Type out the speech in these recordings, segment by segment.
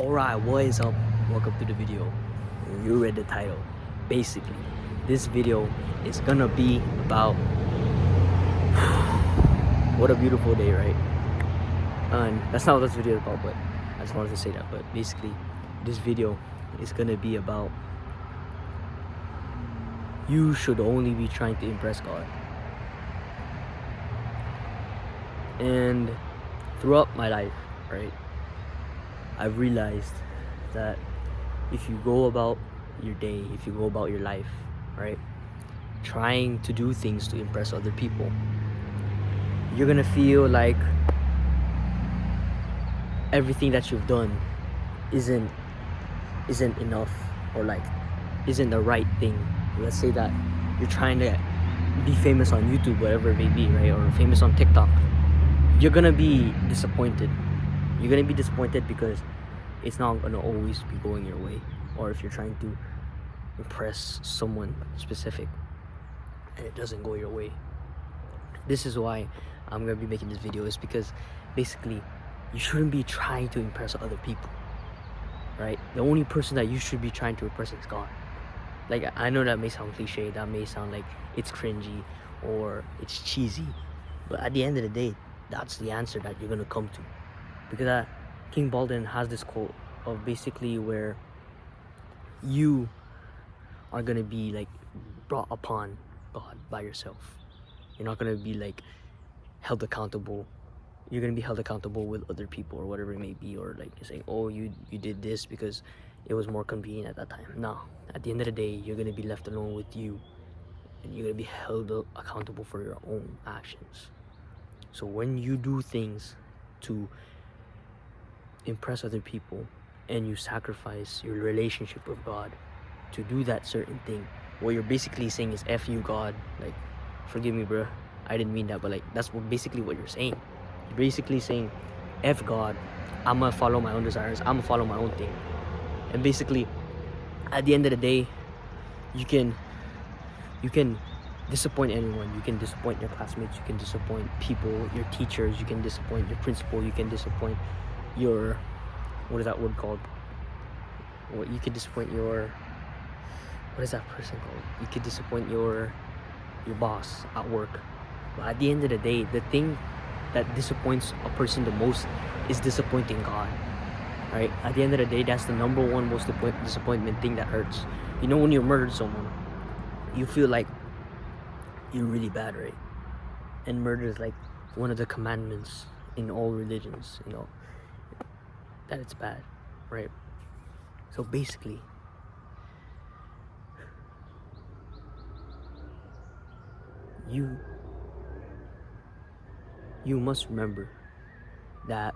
Alright, what is up? Welcome to the video. You read the title. Basically, this video is gonna be about what a beautiful day, right? And that's not what this video is about, but I just wanted to say that. But basically, this video is gonna be about you should only be trying to impress God. And throughout my life, right, I've realized that if you go about your day, if you go about your life, right, trying to do things to impress other people, you're gonna feel like everything that you've done isn't enough, or like isn't the right thing. Let's say that you're trying to be famous on YouTube, whatever it may be, right, or famous on TikTok. You're gonna be disappointed. You're gonna be disappointed because it's not gonna always be going your way. Or if you're trying to impress someone specific and it doesn't go your way. This is why I'm gonna be making this video, is because basically you shouldn't be trying to impress other people, right? The only person that you should be trying to impress is God. Like, I know that may sound cliche, that may sound like it's cringy or it's cheesy, but at the end of the day, that's the answer that you're gonna come to. Because King Baldwin has this quote of basically where you are gonna be like brought upon God by yourself. You're not gonna be like held accountable. You're gonna be held accountable with other people or whatever it may be, or like saying, oh, you did this because it was more convenient at that time. No, at the end of the day, you're gonna be left alone with you, and you're gonna be held accountable for your own actions. So when you do things to impress other people and you sacrifice your relationship with God to do that certain thing, what you're basically saying is F you, God. Like, forgive me, bro, I didn't mean that, but like that's basically what you're saying. You're basically saying F God, I'm gonna follow my own desires, I'm gonna follow my own thing. And basically at the end of the day, you can disappoint anyone. You can disappoint your classmates, you can disappoint people, your teachers, you can disappoint your principal, you can disappoint your, what is that word called? What, you could disappoint your, what is that person called? You could disappoint your boss at work. But at the end of the day, the thing that disappoints a person the most is disappointing God, right? At the end of the day, that's the number one most disappointment thing that hurts. You know, when you murdered someone, you feel like you're really bad, right? And murder is like one of the commandments in all religions, you know, that it's bad, right? So basically, you must remember that,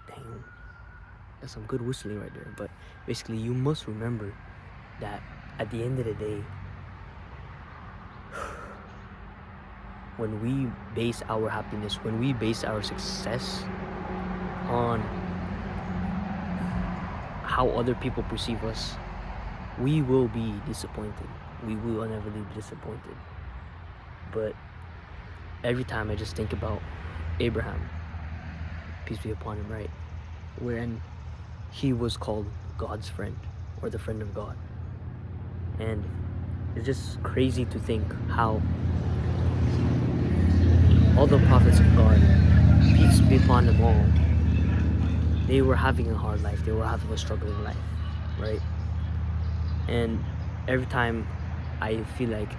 dang, that's some good whistling right there. But basically, you must remember that at the end of the day, when we base our happiness, when we base our success on how other people perceive us, we will be disappointed. We will inevitably be disappointed. But every time I just think about Abraham, peace be upon him, right? Wherein he was called God's friend, or the friend of God. And it's just crazy to think how all the prophets of God, peace be upon them all, they were having a hard life, they were having a struggling life, right? And every time I feel like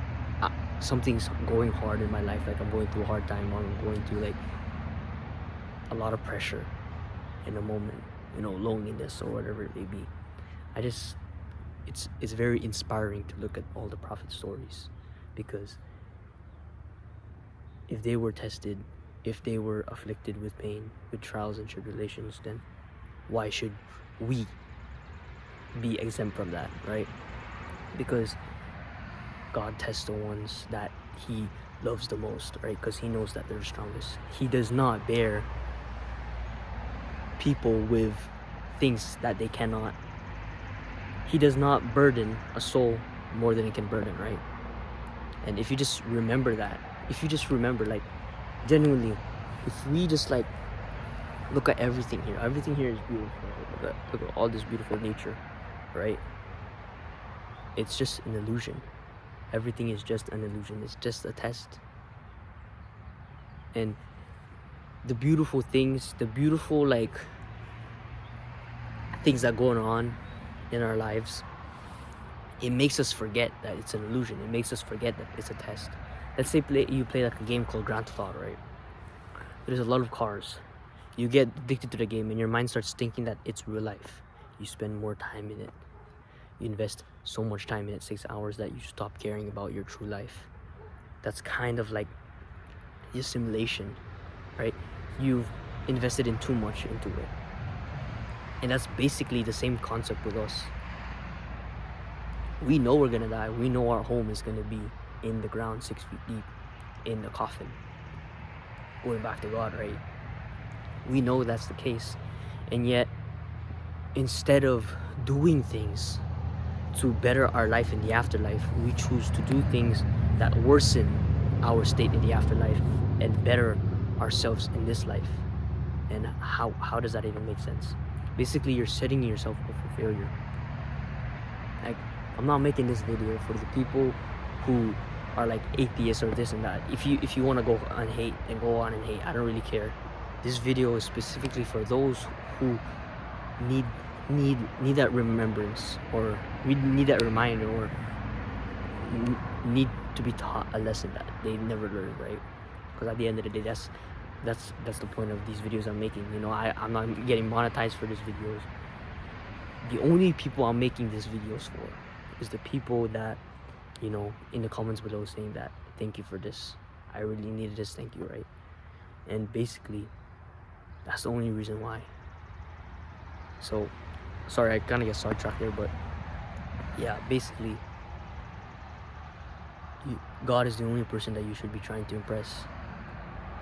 something's going hard in my life, like I'm going through a hard time, or I'm going through like a lot of pressure in a moment, you know, loneliness or whatever it may be, it's very inspiring to look at all the prophet stories, because if they were tested, if they were afflicted with pain, with trials and tribulations, then why should we be exempt from that, right? Because God tests the ones that he loves the most, right? Because he knows that they're strongest. He does not bear people with things that they cannot. He does not burden a soul more than he can burden, right? And if you just remember that, if you just remember, like, genuinely, if we just like Look at everything here. Everything here is beautiful. Look at all this beautiful nature, right? It's just an illusion. Everything is just an illusion. It's just a test. And the beautiful things, the beautiful like things that going on in our lives, it makes us forget that it's an illusion. It makes us forget that it's a test. Let's say you play like a game called Grand Theft Auto, right? There's a lot of cars. You get addicted to the game and your mind starts thinking that it's real life. You spend more time in it. You invest so much time in it, 6 hours, that you stop caring about your true life. That's kind of like your simulation, right? You've invested in too much into it. And that's basically the same concept with us. We know we're gonna die. We know our home is gonna be in the ground 6 feet deep, in the coffin, going back to God, right? We know that's the case. And yet, instead of doing things to better our life in the afterlife, we choose to do things that worsen our state in the afterlife and better ourselves in this life. And how does that even make sense? Basically, you're setting yourself up for failure. Like, I'm not making this video for the people who are like atheists or this and that. If you want to go on hate, then go on and hate. I don't really care. This video is specifically for those who need that remembrance, or need that reminder, or need to be taught a lesson that they never learned, right? Because at the end of the day, that's the point of these videos I'm making. You know, I'm not getting monetized for these videos. The only people I'm making these videos for is the people that, you know, in the comments below saying that, thank you for this, I really needed this, thank you, right? And basically, that's the only reason why. So, sorry, I kind of get sidetracked there, but yeah, basically, God is the only person that you should be trying to impress.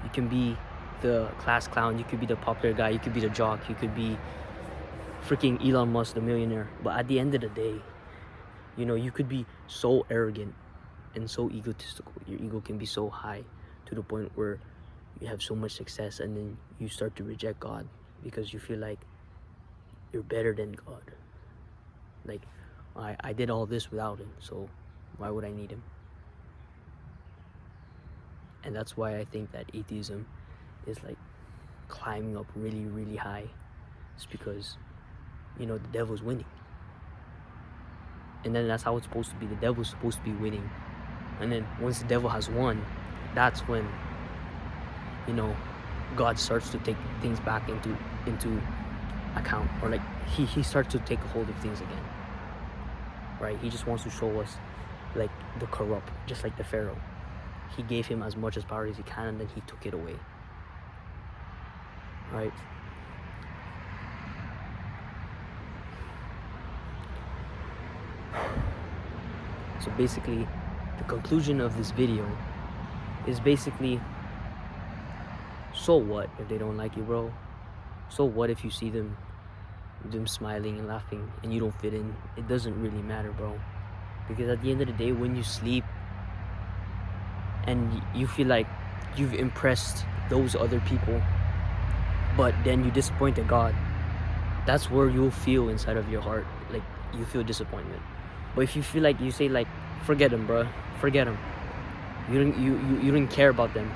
You can be the class clown, you could be the popular guy, you could be the jock, you could be freaking Elon Musk, the millionaire. But at the end of the day, you know, you could be so arrogant and so egotistical. Your ego can be so high to the point where you have so much success, and then you start to reject God because you feel like you're better than God. Like, I did all this without him, so why would I need him? And that's why I think that atheism is like climbing up really, really high. It's because, you know, the devil's winning. And then that's how it's supposed to be. The devil's supposed to be winning. And then once the devil has won, that's when, you know, God starts to take things back into account, or like he starts to take a hold of things again, right? He just wants to show us like the corrupt, just like the Pharaoh. He gave him as much as power as he can, and then he took it away, right? So basically, the conclusion of this video is basically, so what if they don't like you, bro? So what if you see them smiling and laughing and you don't fit in? It doesn't really matter, bro. Because at the end of the day, when you sleep and you feel like you've impressed those other people, but then you disappointed God, that's where you'll feel inside of your heart, like you feel disappointment. But if you feel like, you say like, forget them, bro, forget them, you didn't care about them,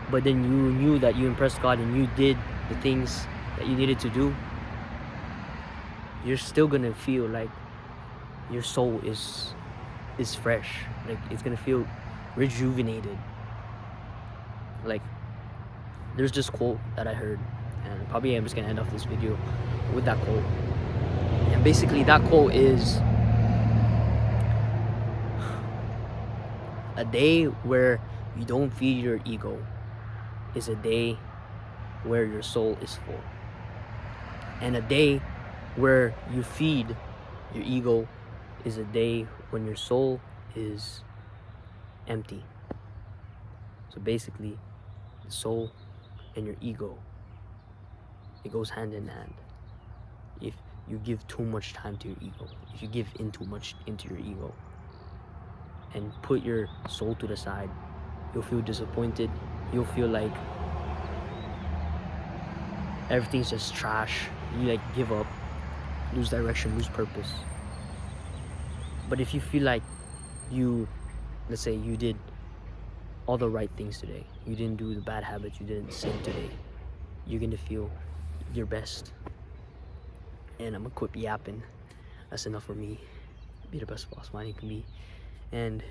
but then you knew that you impressed God and you did the things that you needed to do, you're still gonna feel like your soul is fresh. Like, it's gonna feel rejuvenated. Like, there's this quote that I heard, and probably I'm just gonna end off this video with that quote. And basically that quote is, a day where you don't feed your ego is a day where your soul is full. And a day where you feed your ego is a day when your soul is empty. So basically, the soul and your ego, it goes hand in hand. If you give too much time to your ego, if you give in too much into your ego and put your soul to the side, you'll feel disappointed. You'll feel like everything's just trash, you like give up, lose direction, lose purpose. But if you feel like you, let's say you did all the right things today, you didn't do the bad habits, you didn't sin today, you're gonna feel your best. And I'm gonna quit yapping. That's enough for me. Be the best boss man you can be. And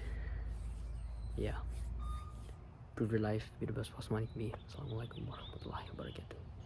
yeah, improve your life, be the best boss man you can be. Assalamualaikum warahmatullahi wabarakatuh.